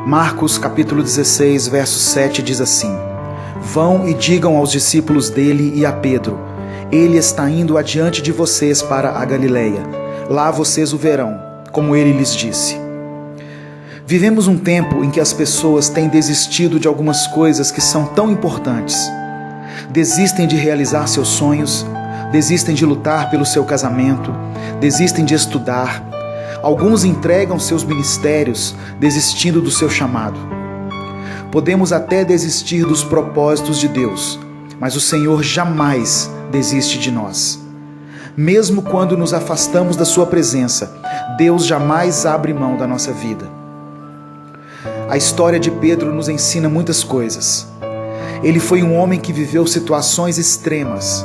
Marcos capítulo 16, verso 7 diz assim: Vão e digam aos discípulos dele e a Pedro: Ele está indo adiante de vocês para a Galileia. Lá vocês o verão, como ele lhes disse. Vivemos um tempo em que as pessoas têm desistido de algumas coisas que são tão importantes. Desistem de realizar seus sonhos, desistem de lutar pelo seu casamento, desistem de estudar. Alguns entregam seus ministérios, desistindo do seu chamado. Podemos até desistir dos propósitos de Deus, mas o Senhor jamais desiste de nós. Mesmo quando nos afastamos da sua presença, Deus jamais abre mão da nossa vida. A história de Pedro nos ensina muitas coisas. Ele foi um homem que viveu situações extremas,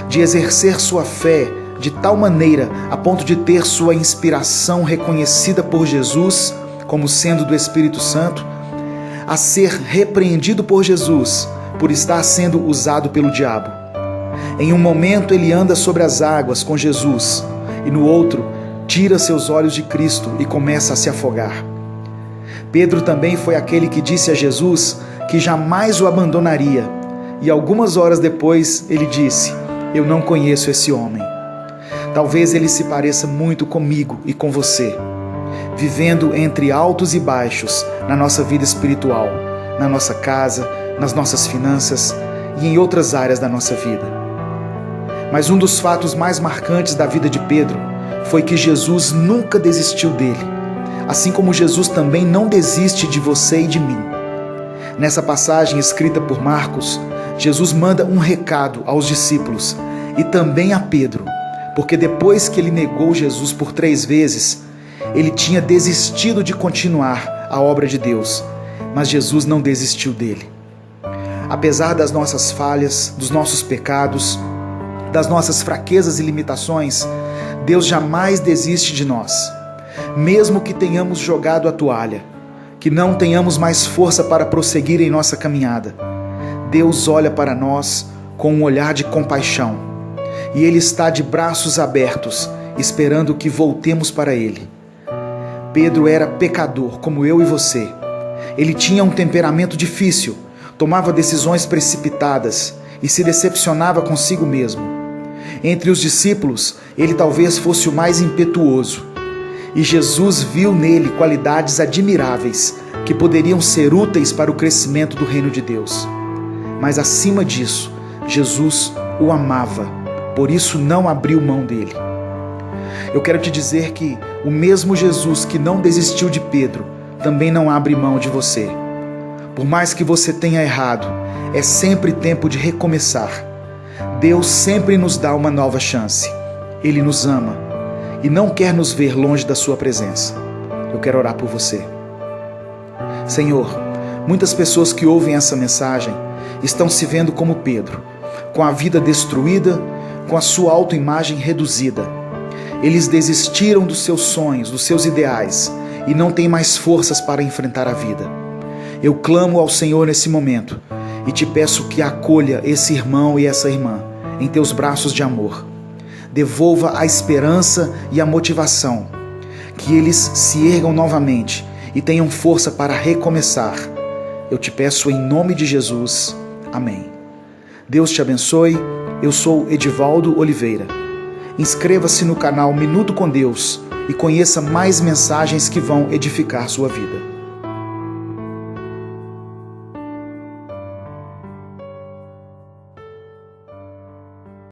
de exercer sua fé de tal maneira a ponto de ter sua inspiração reconhecida por Jesus como sendo do Espírito Santo, a ser repreendido por Jesus por estar sendo usado pelo diabo. Em um momento ele anda sobre as águas com Jesus e no outro tira seus olhos de Cristo e começa a se afogar. Pedro também foi aquele que disse a Jesus que jamais o abandonaria e algumas horas depois ele disse: Eu não conheço esse homem. Talvez ele se pareça muito comigo e com você, vivendo entre altos e baixos na nossa vida espiritual, na nossa casa, nas nossas finanças e em outras áreas da nossa vida. Mas um dos fatos mais marcantes da vida de Pedro foi que Jesus nunca desistiu dele, assim como Jesus também não desiste de você e de mim. Nessa passagem escrita por Marcos, Jesus manda um recado aos discípulos e também a Pedro, porque depois que ele negou Jesus por 3 vezes, ele tinha desistido de continuar a obra de Deus, mas Jesus não desistiu dele. Apesar das nossas falhas, dos nossos pecados, das nossas fraquezas e limitações, Deus jamais desiste de nós. Mesmo que tenhamos jogado a toalha, que não tenhamos mais força para prosseguir em nossa caminhada, Deus olha para nós com um olhar de compaixão e Ele está de braços abertos, esperando que voltemos para Ele. Pedro era pecador, como eu e você. Ele tinha um temperamento difícil, tomava decisões precipitadas e se decepcionava consigo mesmo. Entre os discípulos, ele talvez fosse o mais impetuoso. E Jesus viu nele qualidades admiráveis que poderiam ser úteis para o crescimento do reino de Deus. Mas acima disso, Jesus o amava, por isso não abriu mão dele. Eu quero te dizer que o mesmo Jesus que não desistiu de Pedro, também não abre mão de você. Por mais que você tenha errado, é sempre tempo de recomeçar. Deus sempre nos dá uma nova chance. Ele nos ama e não quer nos ver longe da sua presença. Eu quero orar por você. Senhor, muitas pessoas que ouvem essa mensagem estão se vendo como Pedro, com a vida destruída, com a sua autoimagem reduzida. Eles desistiram dos seus sonhos, dos seus ideais e não têm mais forças para enfrentar a vida. Eu clamo ao Senhor nesse momento e te peço que acolha esse irmão e essa irmã em teus braços de amor. Devolva a esperança e a motivação, que eles se ergam novamente e tenham força para recomeçar. Eu te peço em nome de Jesus. Amém. Deus te abençoe. Eu sou Edivaldo Oliveira. Inscreva-se no canal Minuto com Deus e conheça mais mensagens que vão edificar sua vida.